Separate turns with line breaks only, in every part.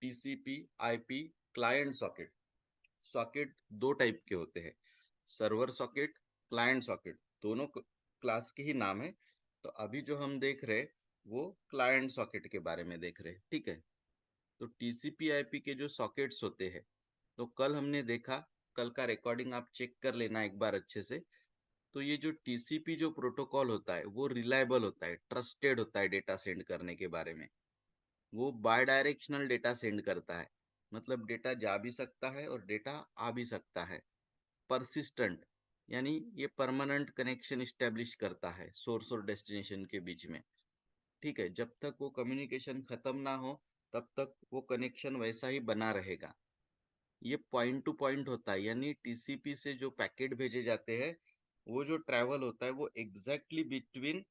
TCP IP client socket. Socket दो type के होते हैं, सर्वर सॉकेट, क्लाइंट सॉकेट, दोनों क्लास के ही नाम है। तो अभी जो हम देख रहे वो क्लाइंट सॉकेट के बारे में देख रहे, ठीक है। तो टीसीपी आईपी के जो सॉकेट्स होते हैं, तो कल हमने देखा, कल का रिकॉर्डिंग आप चेक कर लेना एक बार अच्छे से। तो ये जो टीसीपी जो प्रोटोकॉल होता है वो रिलायबल होता है, ट्रस्टेड होता है डेटा सेंड करने के बारे में। वो बाय डायरेक्शनल डेटा सेंड करता है, मतलब डेटा जा भी सकता है और डेटा आ भी सकता है। परसिस्टेंट यानी ये परमानेंट कनेक्शन इस्टेब्लिश करता है सोर्स और डेस्टिनेशन के बीच में, ठीक है। जब तक वो कम्युनिकेशन खत्म ना हो तब तक वो कनेक्शन वैसा ही बना रहेगा। ये पॉइंट टू पॉइंट होता है, यानी टीसीपी से जो पैकेट भेजे जाते हैं वो जो ट्रैवल होता है वो एग्जैक्टली बिटवीन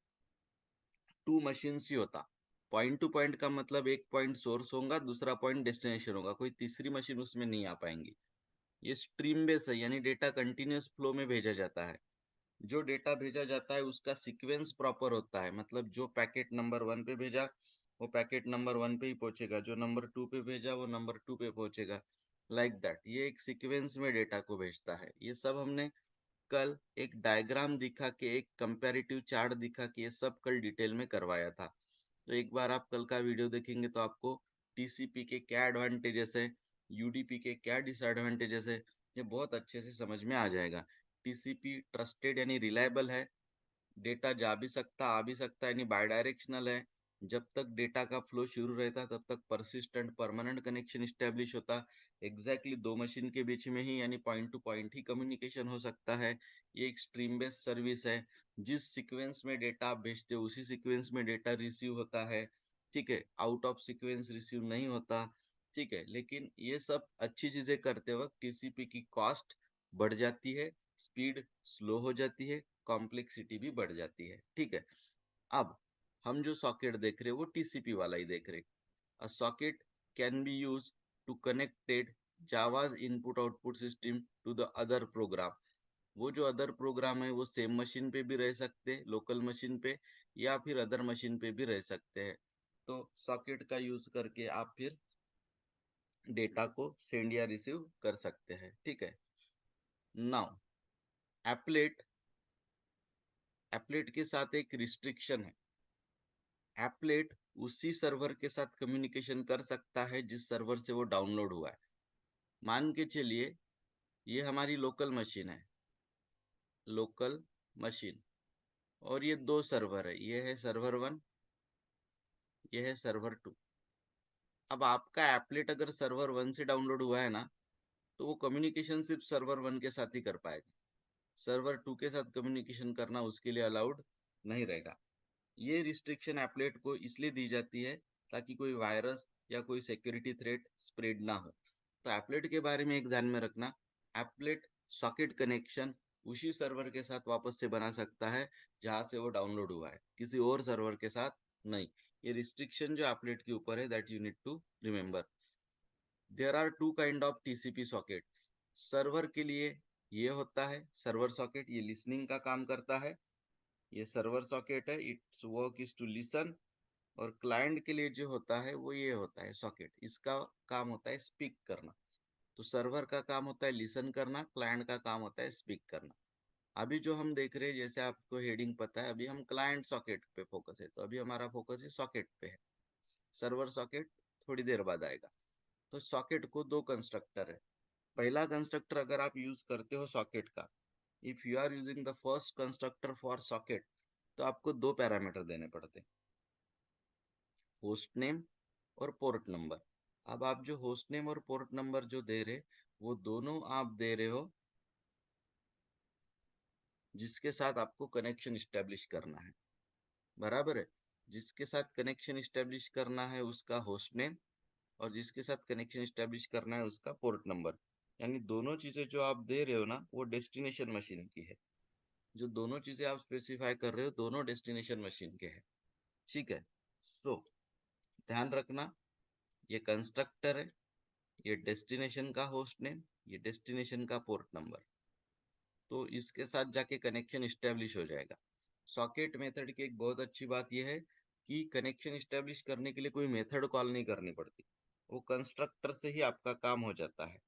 टू मशीन्स ही होता। पॉइंट टू पॉइंट का मतलब एक पॉइंट सोर्स होगा, दूसरा पॉइंट डेस्टिनेशन होगा, कोई तीसरी मशीन उसमें नहीं आ पाएंगी। ये स्ट्रीम बेस है, यानी डेटा कंटिन्यूअस फ्लो में भेजा जाता है। जो डेटा भेजा जाता है उसका सीक्वेंस प्रॉपर होता है, मतलब जो पैकेट नंबर 1 पे भेजा वो पैकेट नंबर 1 पे ही पहुंचेगा, जो नंबर 2 पे भेजा वो नंबर 2 पे पहुंचेगा, लाइक दैट। ये एक सीक्वेंस में डेटा को भेजता है। ये सब हमने कल एक डायग्राम दिखा के, एक कंपैरेटिव चार्ट दिखा के, ये सब कल डिटेल में करवाया था। तो एक बार आप कल का वीडियो देखेंगे तो आपको टीसीपी के क्या एडवांटेजेस है, यूडीपी के क्या डिसएडवांटेजेस है, ये बहुत अच्छे से समझ में आ जाएगा। टीसीपी ट्रस्टेड यानी रिलायबल है, डेटा जा भी सकता आ भी सकता है, यानी बाई डायरेक्शनल है। जब तक डेटा का फ्लो शुरू रहता तब तक परसिस्टेंट परमानेंट कनेक्शन स्टैब्लिश होता, एग्जैक्टली दो मशीन के बीच में ही, यानी पॉइंट टू पॉइंट ही कम्युनिकेशन हो सकता है। ये एक स्ट्रीम बेस्ड सर्विस है, जिस सीक्वेंस में डेटा आप भेजते हो उसी सीक्वेंस में डेटा रिसीव होता है, ठीक है। आउट ऑफ सीक्वेंस रिसीव नहीं होता, ठीक है। लेकिन ये सब अच्छी चीजें करते वक्त टीसीपी की कॉस्ट बढ़ जाती है, स्पीड स्लो हो जाती है, कॉम्प्लेक्सिटी भी बढ़ जाती है, ठीक है। अब हम जो सॉकेट देख रहे हैं वो टीसीपी वाला ही देख रहे हैं। A socket can be use to connected Java's input output system to the other program. वो जो अदर प्रोग्राम है वो सेम मशीन पे भी रह सकते हैं, लोकल मशीन पे, या फिर अदर मशीन पे भी रह सकते हैं। तो सॉकेट का यूज करके आप फिर डेटा को सेंड या रिसीव कर सकते हैं, ठीक है। नाउ एप्लेट, एप्लेट के साथ एक रिस्ट्रिक्शन है। एप्लेट उसी सर्वर के साथ कम्युनिकेशन कर सकता है जिस सर्वर से वो डाउनलोड हुआ है। मान के चलिए ये हमारी लोकल मशीन है, लोकल मशीन, और ये दो सर्वर है, ये है सर्वर 1, ये है सर्वर 2। अब आपका एप्लेट अगर सर्वर 1 से डाउनलोड हुआ है ना, तो वो कम्युनिकेशन सिर्फ सर्वर 1 के साथ ही कर पाएगा, सर्वर 2 के साथ कम्युनिकेशन करना उसके लिए अलाउड नहीं रहेगा। ये रिस्ट्रिक्शन एप्लेट को इसलिए दी जाती है ताकि कोई वायरस या कोई सिक्योरिटी थ्रेट स्प्रेड ना हो। तो एप्लेट के बारे में एक ध्यान में रखना, एप्लेट सॉकेट कनेक्शन उसी सर्वर के साथ वापस से बना सकता है जहां से वो डाउनलोड हुआ है, किसी और सर्वर के साथ नहीं। ये रिस्ट्रिक्शन जो एप्लेट के ऊपर है, that you need to remember. There are two kind of TCP socket. Server के लिए ये होता है सर्वर सॉकेट, ये लिसनिंग का काम करता है, ये सर्वर सॉकेट है, its work is to listen. और क्लाइंट के लिए जो होता है वो ये होता है सॉकेट, इसका काम होता है स्पीक करना। तो सर्वर का काम होता है लिसन करना, क्लाइंट का काम होता है स्पीक करना। अभी जो हम देख रहे हैं, जैसे आपको हेडिंग पता है, अभी हम क्लाइंट सॉकेट पे फोकस है, तो अभी हमारा फोकस है सॉकेट पे है। सर्वर सॉकेट थोड़ी देर बाद आएगा। तो सॉकेट को दो कंस्ट्रक्टर है। पहला कंस्ट्रक्टर अगर आप यूज करते हो सॉकेट का, if you are using the first constructor for socket, तो आपको दो पैरामीटर देने पड़ते हैं, होस्ट नेम और पोर्ट नंबर। अब आप जो होस्ट नेम और पोर्ट नंबर जो दे रहे, वो दोनों आप दे रहे हो जिसके साथ आपको कनेक्शन स्टेब्लिश करना है, बराबर है। जिसके साथ कनेक्शन स्टेब्लिश करना है उसका होस्ट नेम, और जिसके साथ कनेक्शन स्टेब्लिश करना है उसका पोर्ट नंबर। यानी दोनों चीजें जो आप दे रहे हो ना वो डेस्टिनेशन मशीन की है। जो दोनों चीजें आप स्पेसिफाई कर रहे हो दोनों डेस्टिनेशन मशीन के हैं, ठीक है। तो ध्यान रखना, ये कंस्ट्रक्टर है, ये डेस्टिनेशन का होस्ट नेम, ये डेस्टिनेशन का पोर्ट नंबर। तो इसके साथ जाके कनेक्शन स्टेब्लिश हो जाएगा। सॉकेट मेथड की एक बहुत अच्छी बात यह है कि कनेक्शन स्टेब्लिश करने के लिए कोई मेथड कॉल नहीं करनी पड़ती, वो कंस्ट्रक्टर से ही आपका काम हो जाता है।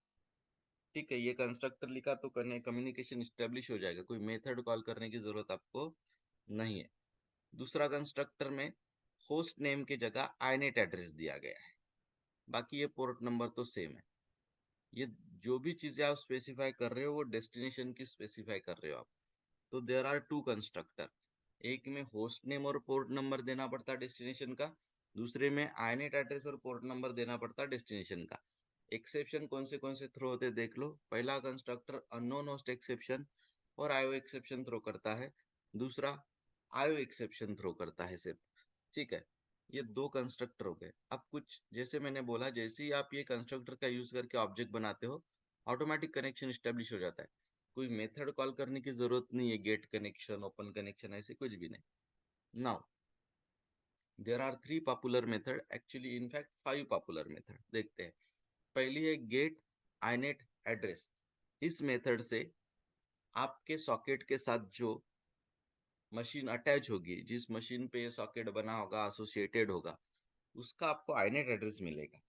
ठीक है, ये कंस्ट्रक्टर लिखा तो कम्युनिकेशन स्टेब्लिश हो जाएगा, कोई मेथड कॉल करने की जरूरत आपको नहीं है। दूसरा कंस्ट्रक्टर में होस्ट नेम की जगह आईनेट एड्रेस दिया गया है, बाकी ये पोर्ट नंबर तो सेम है। ये जो भी चीजें आप स्पेसिफाई कर रहे हो वो डेस्टिनेशन की स्पेसिफाई कर रहे हो आप। तो देयर आर टू कंस्ट्रक्टर, एक में होस्ट नेम और पोर्ट नंबर देना पड़ता है डेस्टिनेशन का, दूसरे में आईनेट एड्रेस और पोर्ट नंबर देना पड़ता है डेस्टिनेशन का। एक्सेप्शन कौन से थ्रो होते हैं देख लो। पहला कंस्ट्रक्टर अननोन होस्ट एक्सेप्शन और आईओ एक्सेप्शन थ्रो करता है, दूसरा आईओ एक्सेप्शन थ्रो करता है सिर्फ। ठीक है, ये दो कंस्ट्रक्टर हो गए। अब कुछ जैसे मैंने बोला, जैसे ही आप ये कंस्ट्रक्टर का यूज करके ऑब्जेक्ट बनाते हो, ऑटोमेटिक कनेक्शन स्टेब्लिश हो जाता है। कोई मेथड कॉल करने की जरूरत नहीं है, गेट कनेक्शन, ओपन कनेक्शन, ऐसे कुछ भी नहीं। Now there are three popular method, actually in fact five popular method. देखते हैं। पहली है गेट आईनेट एड्रेस। इस मेथड से आपके सॉकेट के साथ जो मशीन अटैच होगी, जिस मशीन पे ये सॉकेट बना होगा, एसोसिएटेड होगा, उसका आपको आईनेट एड्रेस मिलेगा।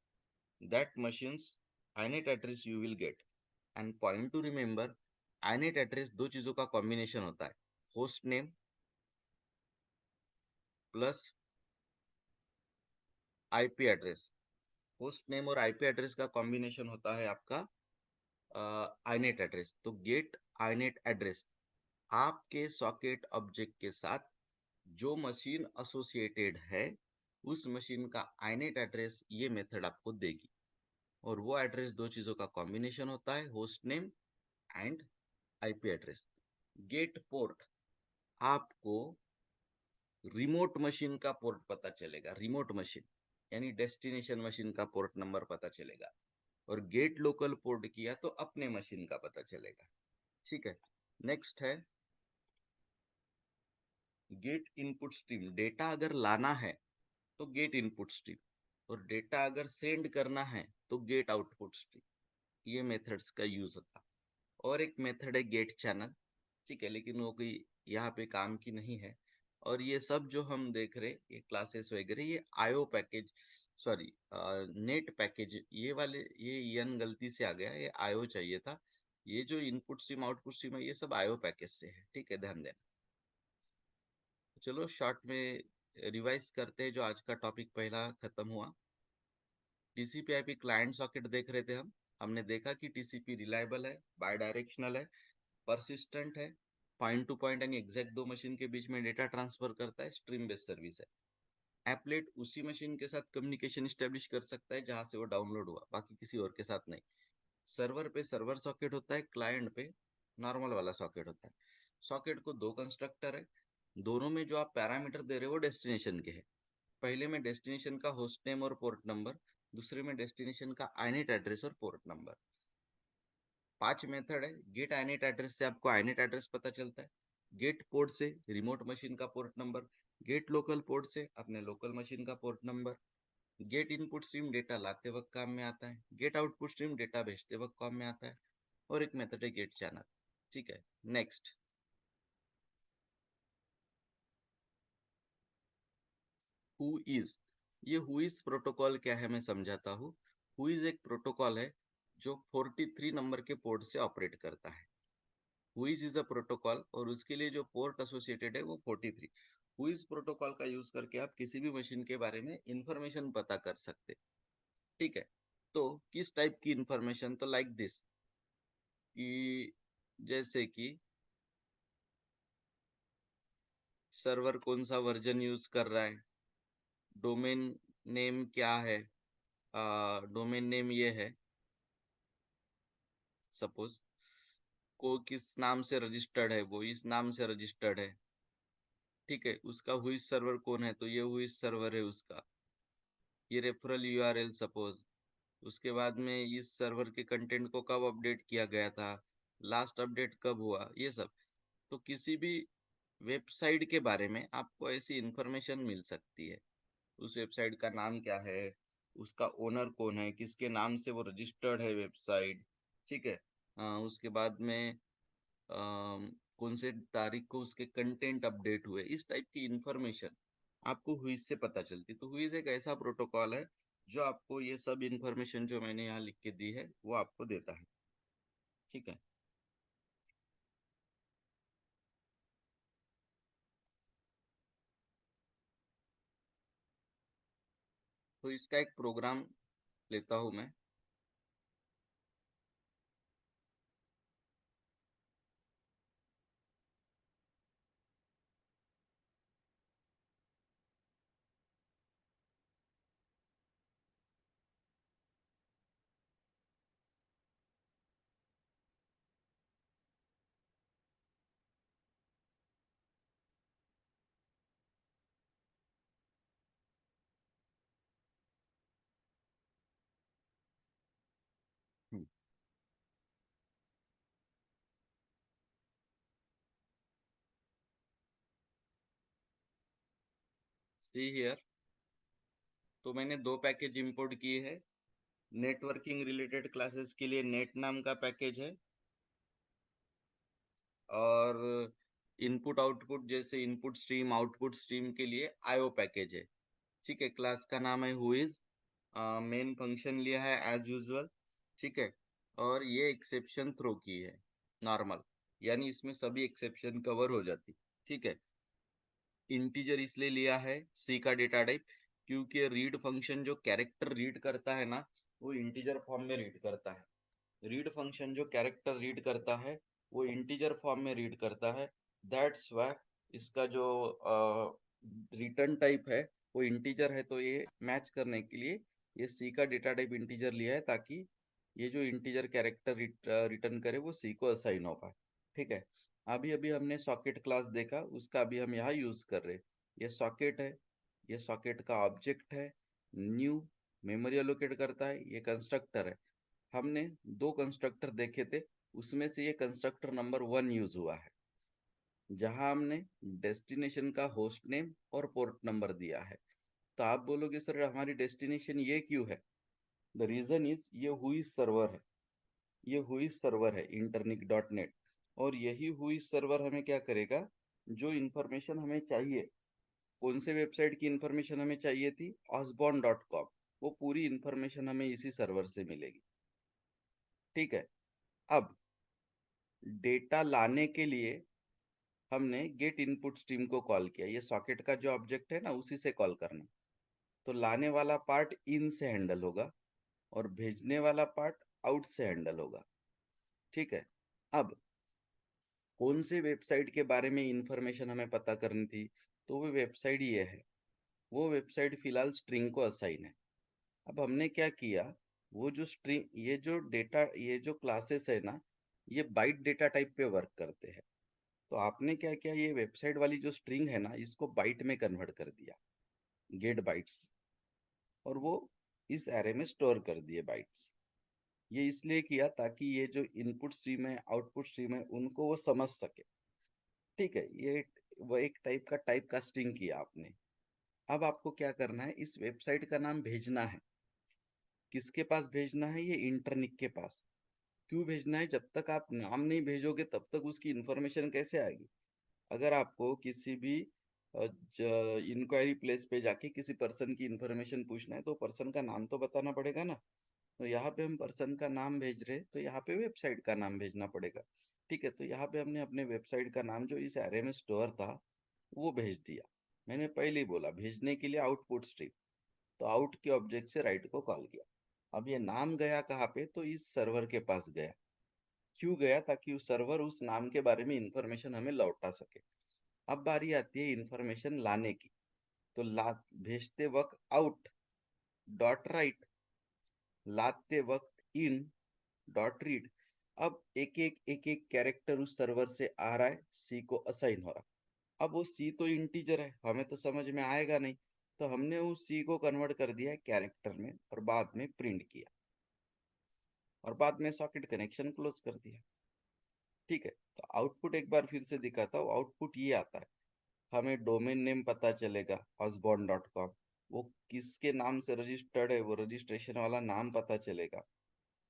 That machine's inet address you will get. And point to remember, inet address दो चीजों का कॉम्बिनेशन होता है, host name plus IP address. Host name और आईपी एड्रेस का कॉम्बिनेशन होता है आपका आईनेट एड्रेस। तो गेट आईनेट एड्रेस आपके सॉकेट ऑब्जेक्ट के साथ जो मशीन एसोसिएटेड है, उस मशीन का आईनेट एड्रेस ये मेथड आपको देगी। और वो एड्रेस दो चीजों का कॉम्बिनेशन होता है, host name and IP address. Get port आपको रिमोट मशीन का पोर्ट पता चलेगा, रिमोट मशीन यानी डेस्टिनेशन मशीन का पोर्ट नंबर पता चलेगा। और गेट लोकल पोर्ट किया तो अपने मशीन का पता चलेगा। ठीक है, नेक्स्ट है गेट इनपुट स्ट्रीम। डेटा अगर लाना है तो गेट इनपुट स्ट्रीम, और डेटा अगर सेंड करना है तो गेट आउटपुट स्ट्रीम। ये मेथड्स का यूज होता है। और एक मेथड है गेट चैनल। ठीक है, लेकिन वो कोई यहाँ पे काम की नहीं है। और ये सब जो हम देख रहे, ये क्लासेस वगैरह, ये IO package, sorry net package, ये वाले, ये एन गलती से आ गया, ये आईओ चाहिए था। ये जो इनपुट स्ट्रीम आउटपुट स्ट्रीम है, ये सब आईओ पैकेज से है। ठीक है, ध्यान देना। चलो शॉर्ट में रिवाइज करते हैं जो आज का टॉपिक पहला खत्म हुआ। टीसीपी आईपी क्लाइंट सॉकेट देख रहे थे हम। हमने देखा कि टीसीपी रिलायबल है, बाय डायरेक्शनल है, परसिस्टेंट है, पॉइंट टू पॉइंट यानी एग्जैक्ट दो मशीन के बीच में डेटा ट्रांसफर करता है, स्ट्रीम बेस्ड सर्विस है। एप्लेट उसी मशीन के साथ कम्युनिकेशन स्टेब्लिश कर सकता है जहां से वो डाउनलोड हुआ, बाकी किसी और के साथ नहीं। सर्वर पे सर्वर सॉकेट होता है, क्लाइंट पे नॉर्मल वाला सॉकेट होता है। सॉकेट को दो कंस्ट्रक्टर है, दोनों में जो आप पैरामीटर दे रहे हो वो डेस्टिनेशन के हैं। पहले में डेस्टिनेशन का होस्ट नेम और पोर्ट नंबर, दूसरे में डेस्टिनेशन का आईनेट एड्रेस और पोर्ट नंबर। 5 मेथड है। गेट आईनेट एड्रेस से आपको आईनेट एड्रेस पता चलता है, गेट पोर्ट से रिमोट मशीन का port number, get local port से अपने लोकल मशीन का port number, get input stream data लाते वक्त काम में आता है, गेट आउटपुट स्ट्रीम डेटा भेजते वक्त काम में आता है, और एक मेथड है गेट चैनल। ठीक है, नेक्स्ट हु इज। ये हु इज प्रोटोकॉल क्या है मैं समझाता हूँ। हु इज एक प्रोटोकॉल है जो 43 नंबर के पोर्ट से ऑपरेट करता है। हुइज इज अ प्रोटोकॉल, और उसके लिए जो पोर्ट एसोसिएटेड है वो 43। हुइज प्रोटोकॉल का यूज करके आप किसी भी मशीन के बारे में इंफॉर्मेशन पता कर सकते। ठीक है, तो किस टाइप की इंफॉर्मेशन, तो लाइक दिस कि जैसे कि सर्वर कौन सा वर्जन यूज कर रहा है, डोमेन नेम क्या है, डोमेन नेम ये है सपोज, को किस नाम से रजिस्टर्ड है, वो इस नाम से रजिस्टर्ड है। ठीक है, उसका हुइज सर्वर कौन है, तो ये हुइज सर्वर है उसका, ये रेफरल यूआरएल सपोज। उसके बाद में इस सर्वर के कंटेंट को कब अपडेट किया गया था, लास्ट अपडेट कब हुआ, ये सब। तो किसी भी वेबसाइट के बारे में आपको ऐसी इंफॉर्मेशन मिल सकती है। उस वेबसाइट का नाम क्या है, उसका ओनर कौन है, किसके नाम से वो रजिस्टर्ड है वेबसाइट। ठीक है, उसके बाद में कौन से तारीख को उसके कंटेंट अपडेट हुए, इस टाइप की इंफॉर्मेशन आपको हुइज से पता चलती। तो हुइज एक ऐसा प्रोटोकॉल है जो आपको ये सब इंफॉर्मेशन जो मैंने यहाँ लिख के दी है वो आपको देता है। ठीक है। तो इसका एक प्रोग्राम लेता हूं मैं। See here. तो मैंने दो पैकेज इंपोर्ट किए हैं। नेटवर्किंग रिलेटेड क्लासेस के लिए नेट नाम का पैकेज है, और इनपुट आउटपुट जैसे इनपुट स्ट्रीम आउटपुट स्ट्रीम के लिए आईओ पैकेज है। ठीक है। क्लास का नाम है हुइज। मेन फंक्शन लिया है एज यूजुअल। ठीक है। और ये एक्सेप्शन थ्रो की है नॉर्मल, यानी इसमें सभी एक्सेप्शन कवर हो जाती। ठीक है। इंटीजर इसलिए लिया है सी का डेटा टाइप, क्योंकि रीड फंक्शन जो कैरेक्टर रीड करता है ना, वो इंटीजर फॉर्म में रीड करता है। रीड फंक्शन जो कैरेक्टर रीड करता है वो इंटीजर फॉर्म में रीड करता है। दैट्स वाई इसका जो रिटर्न टाइप है वो इंटीजर है। तो ये मैच करने के लिए ये सी का डेटा टाइप इंटीजर लिया है, ताकि ये जो इंटीजर कैरेक्टर रिटर्न करे वो सी को असाइन हो पाए। ठीक है। अभी अभी हमने सॉकेट क्लास देखा, उसका अभी हम यहाँ यूज कर रहे हैं। ये सॉकेट है, ये सॉकेट का ऑब्जेक्ट है। न्यू मेमोरी एलोकेट करता है, ये कंस्ट्रक्टर है। हमने दो कंस्ट्रक्टर देखे थे, उसमें से ये कंस्ट्रक्टर नंबर 1 यूज हुआ है, जहां हमने डेस्टिनेशन का होस्ट नेम और पोर्ट नंबर दिया है। तो आप बोलोगे सर हमारी डेस्टिनेशन ये क्यों है? द रीजन इज ये हुई सर्वर है। ये हुई सर्वर है इंटरनिक डॉट नेट। और यही हुई सर्वर हमें क्या करेगा, जो इंफॉर्मेशन हमें चाहिए, कौन से वेबसाइट की इंफॉर्मेशन हमें चाहिए थी, osborne.com, वो पूरी इंफॉर्मेशन हमें इसी सर्वर से मिलेगी। ठीक है। अब डेटा लाने के लिए हमने गेट इनपुट स्ट्रीम को कॉल किया। ये सॉकेट का जो ऑब्जेक्ट है ना, उसी से कॉल करना। तो लाने वाला पार्ट इन से हैंडल होगा और भेजने वाला पार्ट आउट से हैंडल होगा। ठीक है। अब कौन से वेबसाइट के बारे में इंफॉर्मेशन हमें पता करनी थी, तो वो वेबसाइट ये है। वो वेबसाइट फिलहाल स्ट्रिंग को असाइन है। अब हमने क्या किया, वो जो स्ट्रिंग, ये जो डेटा, ये जो क्लासेस है ना, ये बाइट डेटा टाइप पे वर्क करते हैं। तो आपने क्या किया, ये वेबसाइट वाली जो स्ट्रिंग है ना, इसको बाइट में कन्वर्ट कर दिया, गेट बाइट्स, और वो इस एरे में स्टोर कर दिए बाइट्स। ये इसलिए किया ताकि ये जो इनपुट स्ट्रीम है आउटपुट स्ट्रीम है उनको वो समझ सके। ठीक है। ये वो एक टाइप का टाइप कास्टिंग किया आपने। अब आपको क्या करना है, इस वेबसाइट का नाम भेजना है। किसके पास भेजना है? ये इंटरनिक के पास। क्यों भेजना है? जब तक आप नाम नहीं भेजोगे तब तक उसकी इंफॉर्मेशन कैसे आएगी? अगर आपको किसी भी इंक्वायरी प्लेस पे जाके किसी पर्सन की इंफॉर्मेशन पूछना है तो पर्सन का नाम तो बताना पड़ेगा ना। तो यहाँ पे हम पर्सन का नाम भेज रहे हैं, तो यहाँ पे वेबसाइट का नाम भेजना पड़ेगा। ठीक है। तो यहाँ पे हमने अपने वेबसाइट का नाम जो इस एरे में स्टोर था वो भेज दिया। मैंने पहले ही बोला भेजने के लिए आउटपुट स्ट्रीम, तो आउट के ऑब्जेक्ट से राइट को कॉल किया। अब ये नाम गया कहाँ पे, तो इस सर्वर के पास गया। क्यों गया? ताकि उस सर्वर उस नाम के बारे में इंफॉर्मेशन हमें लौटा सके। अब बारी आती है इंफॉर्मेशन लाने की। तो ला भेजते वक्त आउट डॉट राइट, लाते वक्त इन डॉट रीड। अब एक एक कैरेक्टर उस सर्वर से आ रहा है, सी को असाइन हो रहा। अब वो सी तो इंटीजर है, हमें तो समझ में आएगा नहीं। तो हमने उस सी को कन्वर्ट कर दिया है कैरेक्टर में, और बाद में प्रिंट किया, और बाद में सॉकेट कनेक्शन क्लोज कर दिया। ठीक है। तो आउटपुट एक बार फिर से दिखाता हूँ। आउटपुट ये आता है, हमें डोमेन नेम पता चलेगा osborne.com, वो किसके नाम से रजिस्टर्ड है वो रजिस्ट्रेशन वाला नाम पता चलेगा।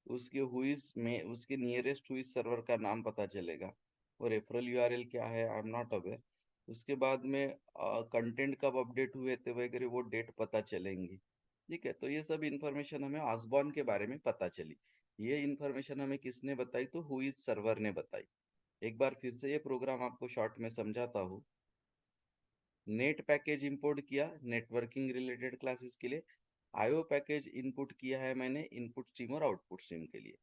उसके हुइस में उसके नियरेस्ट हुइस सर्वर का नाम पता चलेगा। वो रेफरल यूआरएल क्या है आई एम नॉट अवेयर। उसके बाद में कंटेंट कब अपडेट हुए थे वगैरह वो डेट पता चलेंगी। ठीक है, तो ये सब इंफॉर्मेशन हमें ऑसबॉर्न के बारे में पता चली। ये इंफॉर्मेशन हमें किसने बताई? तो हु इज सर्वर ने बताई। एक बार फिर से ये प्रोग्राम आपको शॉर्ट में समझाता हूँ। नेट पैकेज इंपोर्ट किया नेटवर्किंग रिलेटेड क्लासेस के लिए। आईओ पैकेज इनपुट किया है मैंने इनपुट स्ट्रीम और आउटपुट स्ट्रीम के लिए।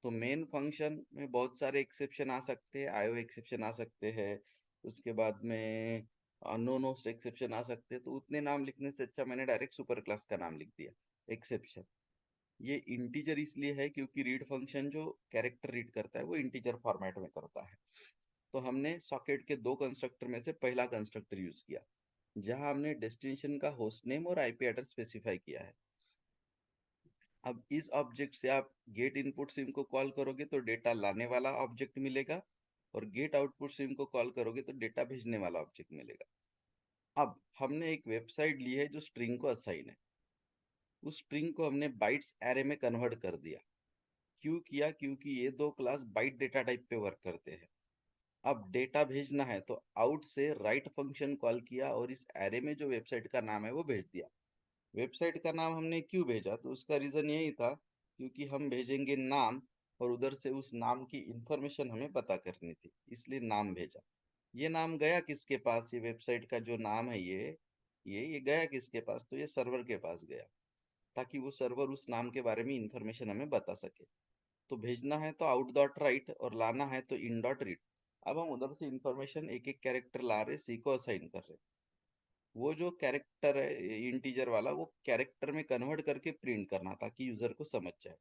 तो मेन फंक्शन में बहुत सारे एक्सेप्शन आ सकते हैं, आईओ एक्सेप्शन आ सकते हैं, उसके बाद में नो नोस्ट एक्सेप्शन आ सकते हैं। तो उतने नाम लिखने से अच्छा मैंने डायरेक्ट सुपर क्लास का नाम लिख दिया एक्सेप्शन। ये इंटीजर इसलिए है क्योंकि रीड फंक्शन जो कैरेक्टर रीड करता है वो इंटीजर फॉर्मेट में करता है। तो हमने सॉकेट के दो कंस्ट्रक्टर में से पहला कंस्ट्रक्टर यूज किया, जहां हमने डेस्टिनेशन का होस्ट नेम और आईपी एड्रेस स्पेसिफाई किया है। अब इस ऑब्जेक्ट से आप गेट इनपुट सिम को कॉल करोगे तो डेटा लाने वाला ऑब्जेक्ट मिलेगा, और गेट आउटपुट सिम को कॉल करोगे तो डेटा भेजने वाला ऑब्जेक्ट मिलेगा। अब हमने एक वेबसाइट ली है जो स्ट्रिंग को असाइन है। उस स्ट्रिंग को हमने बाइट्स एरे में कन्वर्ट कर दिया। क्यों किया? क्योंकि ये दो क्लास बाइट डेटा टाइप पे वर्क करते हैं। अब डेटा भेजना है तो आउट से राइट फंक्शन कॉल किया और इस एरे में जो वेबसाइट का नाम है वो भेज दिया। वेबसाइट का नाम हमने क्यों भेजा? तो उसका रीजन यही था क्योंकि हम भेजेंगे नाम, और उधर से उस नाम की इंफॉर्मेशन हमें पता करनी थी, इसलिए नाम भेजा। ये नाम गया किसके पास? ये वेबसाइट का जो नाम है ये गया किसके पास? तो ये सर्वर के पास गया, ताकि वो सर्वर उस नाम के बारे में इंफॉर्मेशन हमें बता सके। तो भेजना है तो आउट डॉट राइट और लाना है तो इन डॉट रीड। अब हम उधर से इंफॉर्मेशन एक एक कैरेक्टर ला रहे, सी को असाइन कर रहे। वो जो कैरेक्टर है इंटीजर वाला, वो कैरेक्टर में कन्वर्ट करके प्रिंट करना ताकि यूजर को समझ जाए।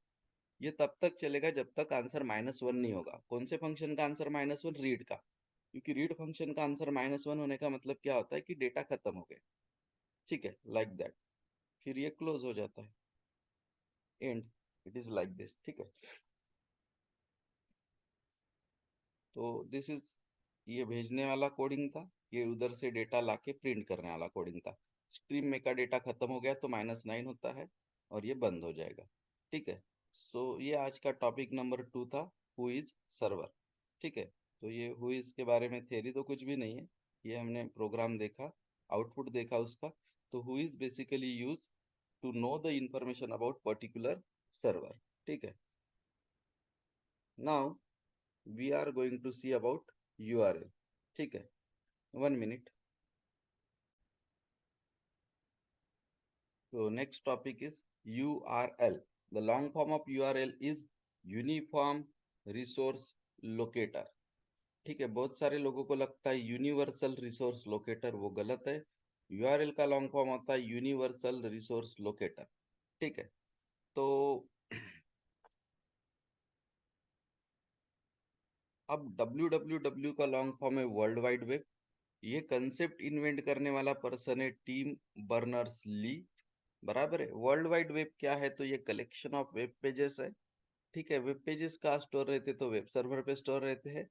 ये तब तक चलेगा जब तक आंसर -1 नहीं होगा। कौन से फंक्शन का आंसर -1? रीड का। क्योंकि रीड फंक्शन का आंसर -1 होने का मतलब क्या होता है कि डेटा खत्म हो गया। ठीक है, लाइक दैट। फिर ये क्लोज हो जाता है, and. It is like this. ठीक है, तो दिस इज, ये भेजने वाला कोडिंग था, ये उधर से डेटा लाके प्रिंट करने वाला कोडिंग था। स्ट्रीम में का डेटा खत्म हो गया तो -9 होता है और ये बंद हो जाएगा। ठीक है, सो ये आज का टॉपिक नंबर 2 था, हु इज सर्वर। ठीक है, तो ये हु इज के बारे में थ्योरी तो कुछ भी नहीं है, ये हमने प्रोग्राम देखा, आउटपुट देखा उसका। तो who is basically use to know the information about particular server. ठीक है, now we are going to see about URL. ठीक है, 1 minute. So next topic is URL. The long form of URL is Uniform Resource Locator. ठीक है, बहुत सारे लोगों को लगता है यूनिवर्सल रिसोर्स लोकेटर, वो गलत है। यूआरएल का लॉन्ग फॉर्म होता है यूनिवर्सल रिसोर्स लोकेटर। ठीक है, तो अब www का लॉन्ग फॉर्म है वर्ल्ड वाइड वेब। ये कंसेप्ट इन्वेंट करने वाला पर्सन है टीम बर्नर्स ली। बराबर है। वर्ल्ड वाइड वेब क्या है? तो ये कलेक्शन ऑफ वेब पेजेस है। ठीक है, वेब पेजेस कहाँ स्टोर रहते? तो वेब सर्वर पे स्टोर रहते हैं।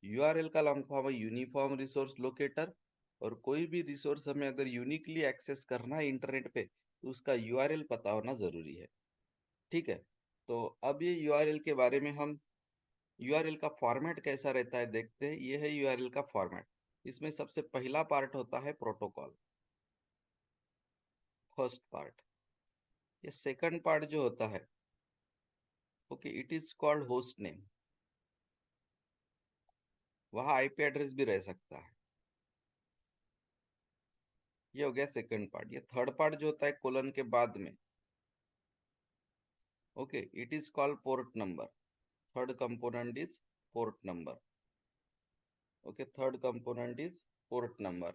यूआरएल का लॉन्ग फॉर्म है यूनिफॉर्म रिसोर्स लोकेटर। और कोई भी रिसोर्स हमें अगर यूनिकली एक्सेस करना है इंटरनेट पे तो उसका यूआरएल पता होना जरूरी है। ठीक है, तो अब ये यूआरएल के बारे में हम, यूआरएल का फॉर्मेट कैसा रहता है देखते हैं। ये है यूआरएल का फॉर्मेट। इसमें सबसे पहला पार्ट होता है प्रोटोकॉल, फर्स्ट पार्ट। ये सेकंड पार्ट जो होता है, okay, it is called host name. वहां आईपी एड्रेस भी रह सकता है। ये हो गया सेकंड पार्ट। ये थर्ड पार्ट जो होता है कोलन के बाद में, okay, it is called port number. Third component is port number. Okay, third component is port number.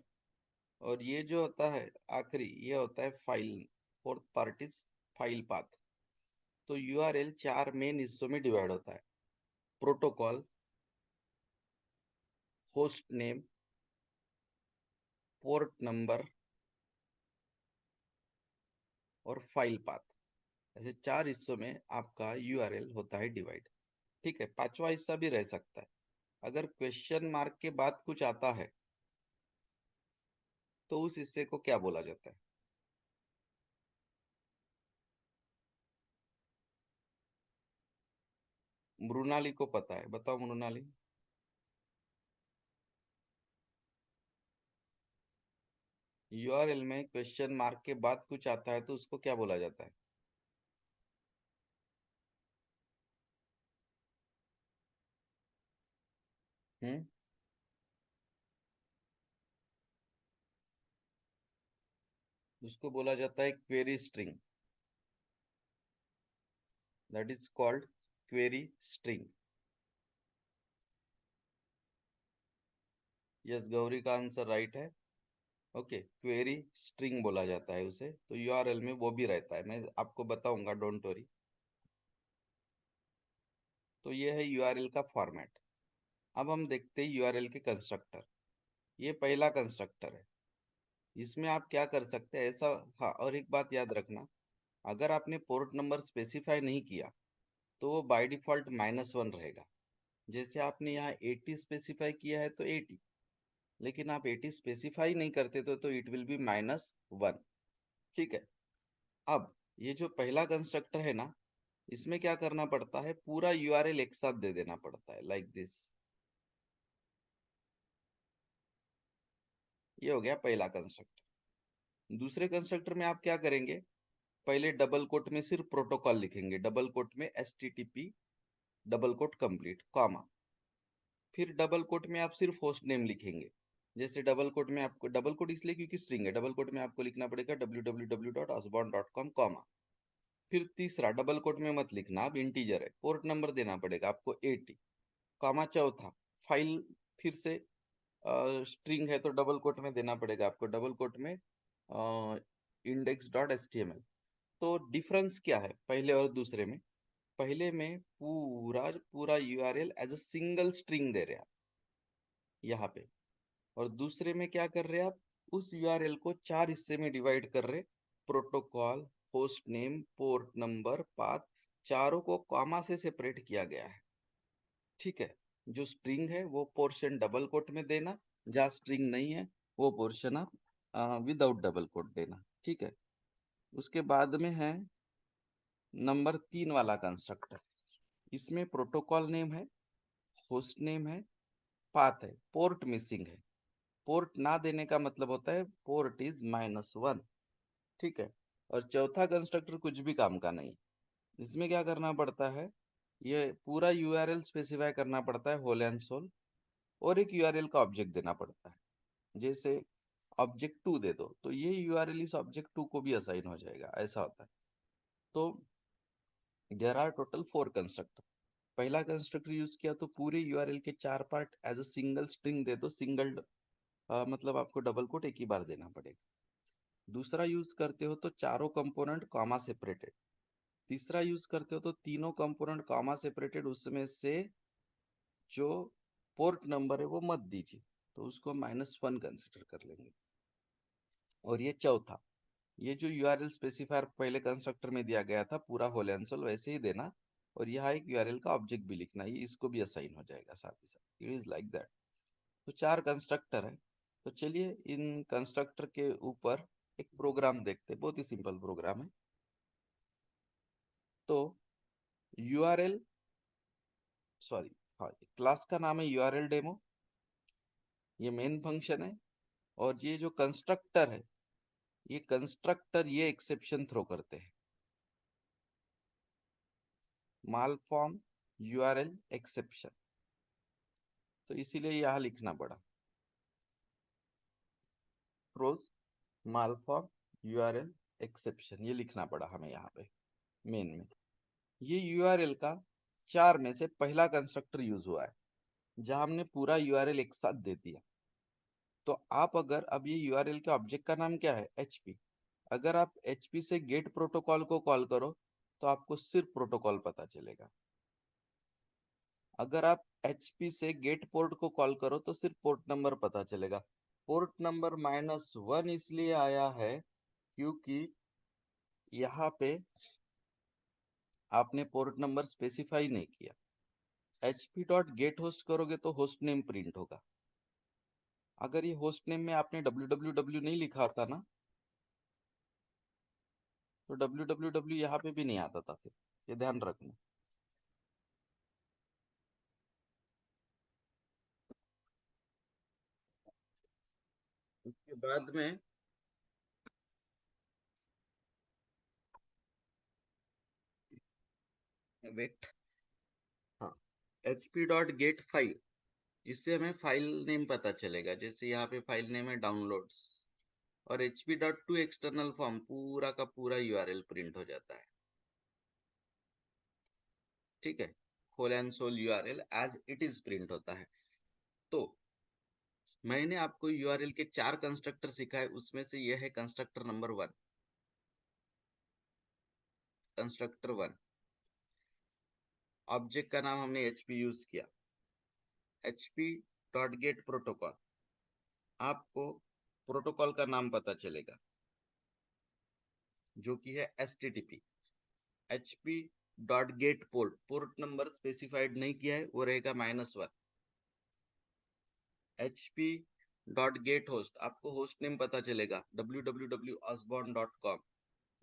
और ये जो होता है आखिरी, ये होता है file. Fourth part is file path. तो यूआरएल चार मेन हिस्सों में डिवाइड होता है: protocol, host name, port number और फाइल पाथ। ऐसे चार हिस्सों में आपका यूआरएल होता है डिवाइड। ठीक है, पांचवा हिस्सा भी रह सकता है। अगर क्वेश्चन मार्क के बाद कुछ आता है तो उस हिस्से को क्या बोला जाता है? मृणाली को पता है, बताओ मृणाली। यूआरएल में क्वेश्चन मार्क के बाद कुछ आता है तो उसको क्या बोला जाता है? हम्म उसको बोला जाता है query string. That is called query string. Yes, Gauri का आंसर राइट है। ओके, क्वेरी स्ट्रिंग बोला जाता है उसे, तो यूआरएल में वो भी रहता है, मैं आपको बताऊंगा, डोंट वरी। तो ये है यूआरएल का फॉर्मेट। अब हम देखते हैं यूआरएल के कंस्ट्रक्टर। ये पहला कंस्ट्रक्टर है। इसमें आप क्या कर सकते हैं ऐसा। हाँ, और एक बात याद रखना, अगर आपने पोर्ट नंबर स्पेसिफाई नहीं किया तो वो बाय डिफॉल्ट -1 रहेगा। जैसे आपने यहाँ 80 स्पेसिफाई किया है तो 80, लेकिन आप 80 स्पेसिफाई नहीं करते तो इट विल बी -1। ठीक है। अब ये जो पहला कंस्ट्रक्टर है ना, इसमें क्या करना पड़ता है, पूरा यूआरएल एक साथ दे देना पड़ता है, लाइक दिस। ये हो गया पहला कंस्ट्रक्टर। दूसरे कंस्ट्रक्टर में आप क्या करेंगे, पहले डबल कोट में सिर्फ प्रोटोकॉल लिखेंगे, डबल कोट में HTTP double quote complete comma. फिर डबल कोट में आप सिर्फ होस्ट नेम लिखेंगे। जैसे डबल कोट में आपको, डबल कोट इसलिए क्योंकि स्ट्रिंग है, डबल कोट में आपको लिखना पड़ेगा www.osborne.com कॉमा। फिर तीसरा डबल कोट में मत लिखना, अब इंटीजर है, पोर्ट नंबर देना पड़ेगा आपको 80 कॉमा। चौथा फाइल, फिर से स्ट्रिंग है तो डबल कोट में देना पड़ेगा आपको, डबल कोट में index.html। तो डिफरेंस क्या है पहले और दूसरे में? पहले में पूरा पूरा URL as a single string दे रहे हैं आप यहाँ पे, और दूसरे में क्या कर रहे हैं आप, उस यूआरएल को 4 हिस्से में डिवाइड कर रहे। Protocol, host name, port number, path, चारों को कॉमा से सेपरेट किया गया है। ठीक है। जो स्ट्रिंग है वो पोर्शन डबल कोट में देना, जहाँ स्ट्रिंग नहीं है वो पोर्शन आप विदाउट डबल कोट देना। ठीक है। उसके बाद में है नंबर 3 वाला कंस्ट्रक्टर। इसमें प्रोटोकॉल नेम है, होस्ट नेम है, पाथ है, पोर्ट मिसिंग है। पोर्ट ना देने का मतलब होता है पोर्ट इज -1। ठीक है। और चौथा कंस्ट्रक्टर कुछ भी काम का नहीं। इसमें क्या करना पड़ता है, ये पूरा यूआरएल स्पेसिफाई करना पड़ता है होल एंड सोल, और एक यूआरएल का ऑब्जेक्ट देना पड़ता है। जैसे ऑब्जेक्ट 2 दे दो तो ये यूआरएल इस ऑब्जेक्ट 2 को भी असाइन हो जाएगा, ऐसा होता है। तो देयर आर टोटल 4 कंस्ट्रक्टर। पहला कंस्ट्रक्टर यूज किया तो पूरे यूआरएल के 4 part as a single string दे दो, सिंगल मतलब आपको डबल कोट एक ही बार देना पड़ेगा। दूसरा यूज करते हो तो चारों कंपोनेंट कॉमा सेपरेटेड। तीसरा यूज करते हो तो तीनों कंपोनेंट कॉमा सेपरेटेड, उसमें से जो पोर्ट नंबर है वो मत दीजिए, तो उसको -1 कंसिडर कर लेंगे। और ये चौथा, ये जो यूआरएल स्पेसिफायर पहले कंस्ट्रक्टर में दिया गया था पूरा होल एंड वैसे ही देना, और यहाँ एक यूआरएल का ऑब्जेक्ट भी लिखना, ये इसको भी असाइन हो जाएगा साथ ही साथ। It is like that. तो 4 कंस्ट्रक्टर है। तो चलिए इन कंस्ट्रक्टर के ऊपर एक प्रोग्राम देखते हैं, बहुत ही सिंपल प्रोग्राम है। तो यूआरएल, सॉरी, हाँ, क्लास का नाम है यूआरएल डेमो। ये मेन फंक्शन है। और ये जो कंस्ट्रक्टर है, ये कंस्ट्रक्टर ये एक्सेप्शन थ्रो करते हैं, मालफॉर्म यूआरएल एक्सेप्शन। तो इसीलिए यहाँ लिखना पड़ा, थ्रोज मालफॉर्म यूआरएल एक्सेप्शन, ये लिखना पड़ा हमें यहाँ पे मेन में। ये यूआरएल का 4 में से पहला कंस्ट्रक्टर यूज हुआ है, जहां हमने पूरा यूआरएल एक साथ दे दिया। तो आप अगर, अब ये यूआरएल के ऑब्जेक्ट का नाम क्या है, एचपी। अगर आप एचपी से गेट प्रोटोकॉल को कॉल करो तो आपको सिर्फ प्रोटोकॉल पता चलेगा। अगर आप एचपी से गेट पोर्ट को कॉल करो तो सिर्फ पोर्ट नंबर पता चलेगा। पोर्ट नंबर -1 इसलिए आया है क्योंकि यहाँ पे आपने पोर्ट नंबर स्पेसिफाई नहीं किया। hp.getHost करोगे तो होस्ट नेम प्रिंट होगा। अगर ये होस्ट नेम में आपने www नहीं लिखा होता ना, तो www यहाँ पे भी नहीं आता था फिर, ये ध्यान रखना। उसके बाद में वेट, हाँ, hp.get फाइल, इससे हमें फाइल नेम पता चलेगा। जैसे यहाँ पे फाइल नेम है डाउनलोड्स, और hp.to एक्सटर्नल फॉर्म पूरा का पूरा यूआरएल प्रिंट हो जाता है। ठीक है, whole and sole URL as it is print होता है। तो मैंने आपको यूआरएल के 4 कंस्ट्रक्टर सिखाए, उसमें से यह है कंस्ट्रक्टर नंबर 1। कंस्ट्रक्टर 1, ऑब्जेक्ट का नाम हमने hp यूज किया, hp.get प्रोटोकॉल। आपको प्रोटोकॉल का नाम पता चलेगा जो कि है http। hp.get port number specified नहीं किया है, वो रहेगा -1। hp.get आपको होस्ट नेम पता चलेगा www.osborne.com।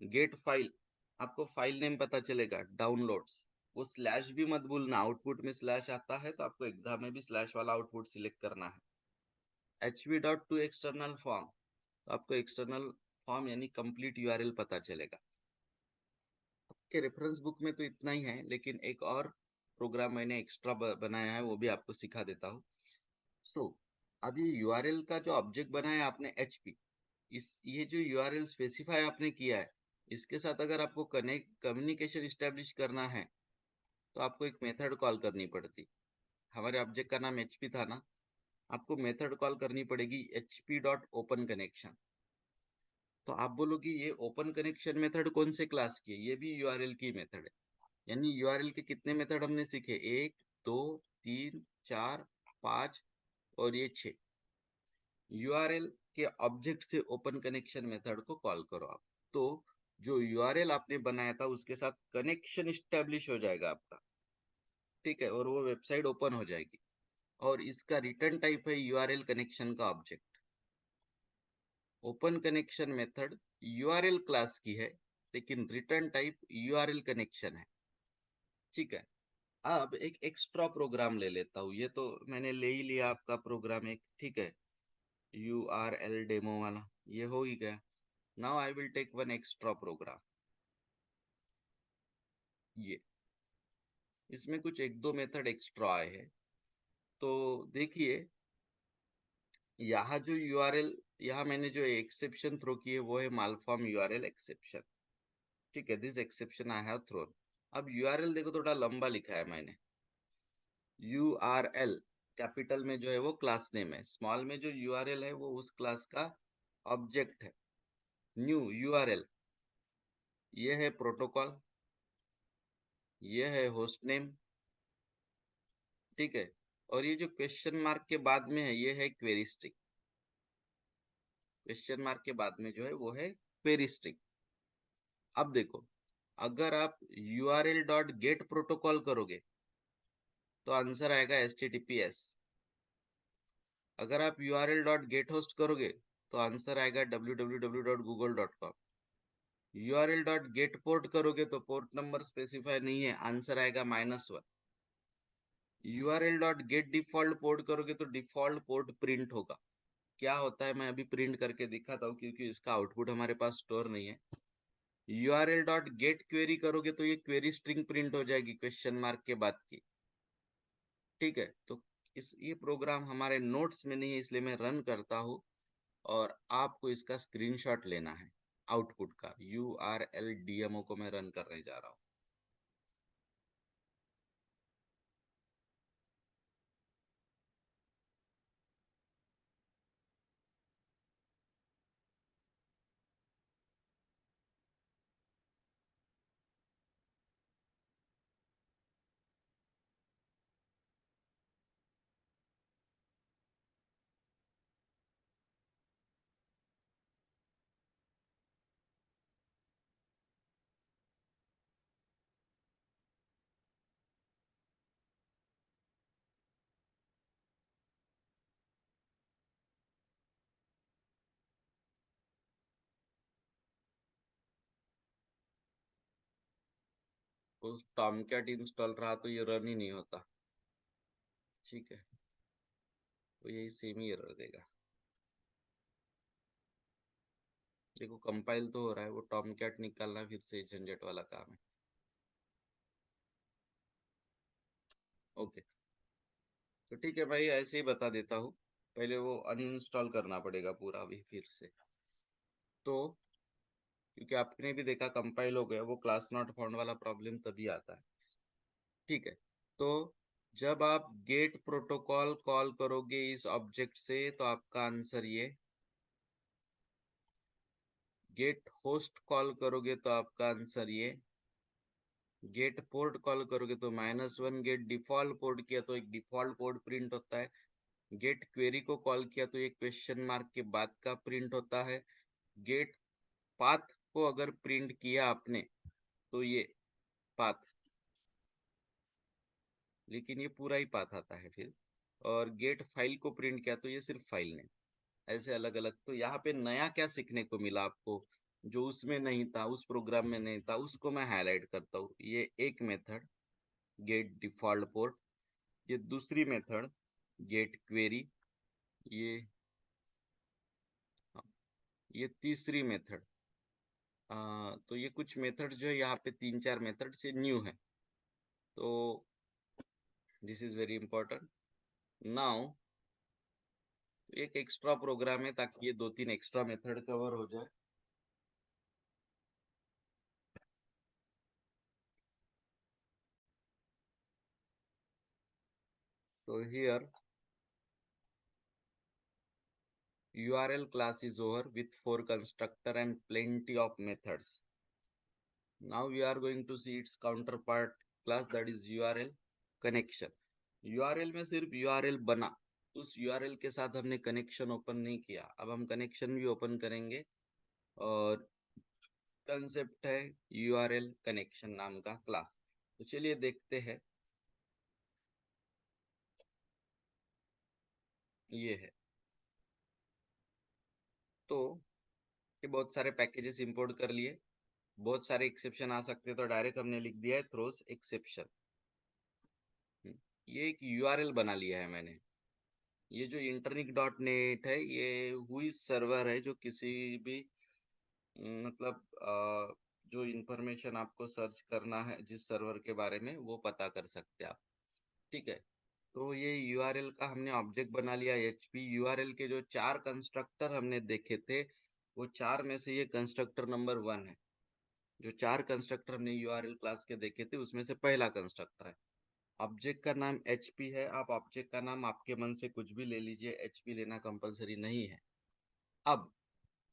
गेट फाइल, आपको फाइल नेम पता चलेगा डाउनलोड्स। वो स्लैश भी मत भूलना, आउटपुट में स्लैश आता है तो आपको एग्जाम में भी स्लैश वाला आउटपुट सिलेक्ट करना है। hp.to एक्सटर्नल फॉर्म, तो आपको एक्सटर्नल फॉर्म यानी कंप्लीट यूआरएल पता चलेगा। आपके रेफरेंस बुक में तो इतना ही है, लेकिन एक और प्रोग्राम मैंने एक्स्ट्रा बनाया है, वो भी आपको सिखा देता हूँ। सो अब ये यूआरएल का जो ऑब्जेक्ट बनाया आपने hp, ये जो यूआरएल स्पेसिफाई आपने किया है, इसके साथ अगर आपको कनेक्ट कम्युनिकेशन स्टैब्लिश करना है तो आपको एक मेथड कॉल करनी पड़ती। हमारे ऑब्जेक्ट का नाम hp था ना, आपको मेथड कॉल करनी पड़ेगी hp.open-connection। तो आप बोलोगे ये ओपन कनेक्शन मेथड कौन से क्लास की है? ये भी यूआरएल की मेथड है। यानी यूआरएल के कितने मेथड हमने सीखे? 1 2 3 4 5 और ये 6। यूआरएल के ऑब्जेक्ट से ओपन कनेक्शन मेथड को कॉल करो आप, तो जो यूआरएल आपने बनाया था उसके साथ कनेक्शन स्टैब्लिश हो जाएगा आपका। ठीक है, और वो वेबसाइट ओपन हो जाएगी। और इसका रिटर्न टाइप है यूआरएल कनेक्शन का object. Open connection method URL class की है, लेकिन रिटर्न टाइप यूआरएल कनेक्शन है। ठीक है, अब एक एक्स्ट्रा प्रोग्राम ले लेता हूँ। ये तो मैंने ले ही लिया आपका प्रोग्राम एक, ठीक है, URL डेमो वाला, ये हो ही गया। Now I will take one extra program. ये इसमें कुछ एक दो मेथड एक्स्ट्रा आए हैं। तो देखिए, यहाँ जो यूआरएल, यहाँ मैंने जो एक्सेप्शन थ्रो की है वो है मालफॉर्म यूआरएल एक्सेप्शन। ठीक है, this exception I have thrown. अब यूआरएल देखो, थोड़ा लंबा लिखा है मैंने। URL कैपिटल में जो है वो क्लास नेम है, स्मॉल में जो URL है वो उस क्लास का ऑब्जेक्ट है। न्यू URL, ये है प्रोटोकॉल, ये है होस्ट नेम। ठीक है, और ये जो क्वेश्चन मार्क के बाद में है ये है क्वेरी स्ट्रिंग। क्वेश्चन मार्क के बाद में जो है वो है क्वेरी स्ट्रिंग। अब देखो, अगर आप url.get प्रोटोकॉल करोगे तो आंसर आएगा HTTPS। अगर आप url.get होस्ट करोगे तो आंसर आएगा www.google.com। url.get पोर्ट करोगे तो पोर्ट नंबर स्पेसिफाई नहीं है, आंसर आएगा -1। url.get डिफॉल्ट पोर्ट करोगे तो डिफॉल्ट पोर्ट प्रिंट होगा। क्या होता है मैं अभी प्रिंट करके दिखाता हूँ, क्योंकि इसका आउटपुट हमारे पास स्टोर नहीं है। url.get क्वेरी करोगे तो ये क्वेरी स्ट्रिंग प्रिंट हो जाएगी क्वेश्चन मार्क के बाद की। ठीक है, तो ये प्रोग्राम हमारे नोट्स में नहीं है, इसलिए मैं रन करता हूँ और आपको इसका स्क्रीनशॉट लेना है आउटपुट का। URL DMO को मैं रन करने जा रहा हूँ। उस टॉमकैट इंस्टॉल रहा तो ये रन ही नहीं होता। ठीक है, तो यही सेम ही एरर देगा। देखो कंपाइल तो हो रहा है, वो टॉमकैट निकालना फिर से झंझट वाला काम है। ओके, तो ठीक है भाई, ऐसे ही बता देता हूँ। पहले वो अनइंस्टॉल करना पड़ेगा पूरा अभी फिर से। तो क्योंकि आपने भी देखा कंपाइल हो गया, वो क्लास नॉट फाउंड वाला प्रॉब्लम तभी आता है। ठीक है, तो जब आप गेट प्रोटोकॉल कॉल करोगे इस ऑब्जेक्ट से तो आपका आंसर ये, गेट होस्ट कॉल करोगे तो आपका आंसर ये, गेट पोर्ट कॉल करोगे तो -1, गेट डिफॉल्ट पोर्ट किया तो एक डिफॉल्ट पोर्ट प्रिंट होता है, गेट क्वेरी को कॉल किया तो एक क्वेश्चन मार्क के बाद का प्रिंट होता है, गेट पाथ को अगर प्रिंट किया आपने तो ये पाथ, लेकिन ये पूरा ही पाथ आता है फिर, और गेट फाइल को प्रिंट किया तो ये सिर्फ फाइल नेम। ऐसे अलग अलग। तो यहाँ पे नया क्या सीखने को मिला आपको, जो उसमें नहीं था, उस प्रोग्राम में नहीं था, उसको मैं हाईलाइट करता हूँ। ये एक मेथड गेट डिफॉल्ट पोर्ट, ये दूसरी मेथड गेट क्वेरी, ये हाँ, ये तीसरी मेथड। तो ये कुछ मेथड जो है यहाँ पे 3-4 मेथड से न्यू है, तो this is very important. Now एक एक्स्ट्रा प्रोग्राम है ताकि ये 2-3 एक्स्ट्रा मेथड कवर हो जाए। तो here URL class is over with 4 constructor and plenty of methods. Now we are going to see its counterpart class, that is URL connection. URL में सिर्फ URL बना, उस URL के साथ हमने कनेक्शन ओपन नहीं किया। अब हम कनेक्शन भी ओपन करेंगे, और कंसेप्ट है URL कनेक्शन नाम का क्लास। तो चलिए देखते हैं। ये है, तो ये बहुत सारे पैकेजेस इंपोर्ट कर लिए, बहुत सारे एक्सेप्शन आ सकते, तो डायरेक्ट हमने लिख दिया है थ्रोस एक्सेप्शन। ये एक यूआरएल बना लिया है मैंने। ये जो internic.net है, ये हुई सर्वर है जो किसी भी मतलब जो इंफॉर्मेशन आपको सर्च करना है जिस सर्वर के बारे में, वो पता कर सकते हैं आप। ठीक है, तो ये यूआरएल का हमने ऑब्जेक्ट बना लिया। एचपी यूआरएल के जो 4 कंस्ट्रक्टर हमने देखे थे, वो 4 में से ये कंस्ट्रक्टर नंबर 1 है। जो 4 कंस्ट्रक्टर हमने यूआरएल क्लास के देखे थे, उसमें से पहला कंस्ट्रक्टर है। ऑब्जेक्ट का नाम एचपी है। आप ऑब्जेक्ट का नाम आपके मन से कुछ भी ले लीजिए, एचपी लेना कंपलसरी नहीं है। अब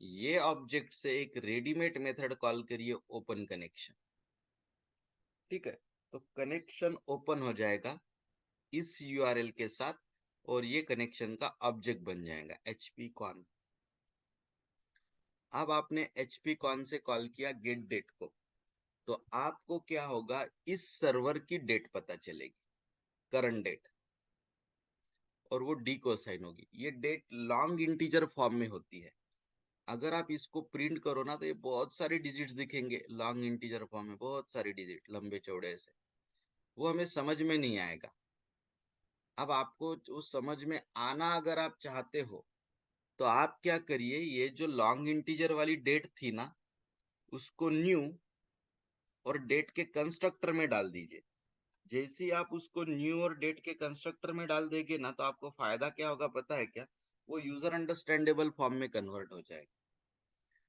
ये ऑब्जेक्ट से एक रेडीमेड मेथड कॉल करिए, ओपन कनेक्शन। ठीक है, तो कनेक्शन ओपन हो जाएगा इस यूआरएल के साथ, और ये कनेक्शन का ऑब्जेक्ट बन जाएगा एचपी कॉन। अब आपने एचपी कॉन से कॉल किया गेट डेट को, तो आपको क्या होगा, इस सर्वर की डेट पता चलेगी, करंट डेट, और वो डी को असाइन होगी। ये डेट लॉन्ग इंटीजर फॉर्म में होती है। अगर आप इसको प्रिंट करो ना, तो ये बहुत सारे डिजिट्स दिखेंगे लॉन्ग इंटीजर फॉर्म में, बहुत सारे डिजिट लंबे चौड़े से, वो हमें समझ में नहीं आएगा। अब आपको जो समझ में आना अगर आप चाहते हो, तो आप क्या करिए, ये जो लॉन्ग इंटीजर वाली डेट थी ना, उसको न्यू और डेट के कंस्ट्रक्टर में डाल दीजिए। जैसे ही आप उसको न्यू और डेट के कंस्ट्रक्टर में डाल देंगे ना, तो आपको फायदा क्या होगा पता है क्या, वो यूजर अंडरस्टैंडेबल फॉर्म में कन्वर्ट हो जाएगा।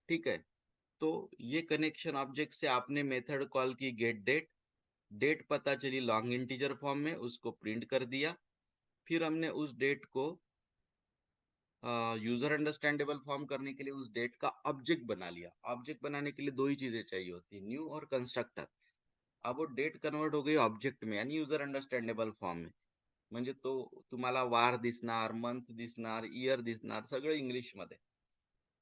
ठीक है, तो ये कनेक्शन ऑब्जेक्ट से आपने मेथड कॉल की गेट डेट, डेट पता चली लॉन्ग इंटीजर फॉर्म में, उसको प्रिंट कर दिया। फिर हमने उस डेट को यूजर अंडरस्टैंडेबल फॉर्म करने के लिए उस डेट का ऑब्जेक्ट बना लिया। ऑब्जेक्ट बनाने के लिए दो ही चीजें चाहिए होती है, न्यू और कंस्ट्रक्टर। अब वो डेट कन्वर्ट हो गई ऑब्जेक्ट में, यानी यूजर अंडरस्टँडेबल फॉर्म में। म्हणजे तो तुम्हाला वार दिसणार, मंथ दिसणार, इयर दिसणार, सगळं इंग्लिश मध्ये।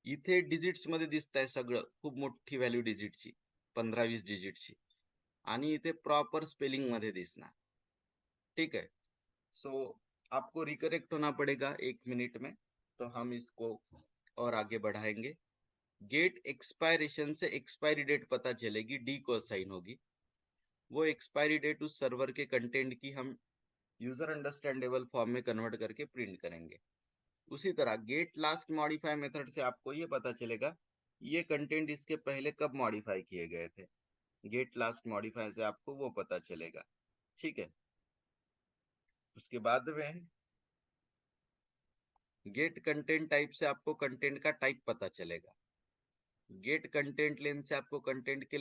इथे डिजिट्स मध्ये दिसतंय सगळं, खूप मोठी व्हॅल्यू डिजिटची, 15-20 डिजिटची, आणि इथे प्रॉपर स्पेलिंग मध्ये दिसणार। ठीक है, सो आपको रिकरेक्ट होना पड़ेगा 1 मिनट में, तो हम इसको और आगे बढ़ाएंगे। गेट एक्सपायरेशन से एक्सपायरी डेट पता चलेगी, डी को असाइन होगी। वो एक्सपायरी डेट उस सर्वर के कंटेंट की हम यूजर अंडरस्टैंडेबल फॉर्म में कन्वर्ट करके प्रिंट करेंगे। उसी तरह गेट लास्ट मॉडिफाई मेथड से आपको ये पता चलेगा ये कंटेंट इसके पहले कब मॉडिफाई किए गए थे। गेट लास्ट मॉडिफाई से आपको वो पता चलेगा। ठीक है, उसके बाद में गेट कंटेंट टाइप से आपको कंटेंट का टाइप पता चलेगा। गेट कंटेंट लेंथ से आपको कंटेंट के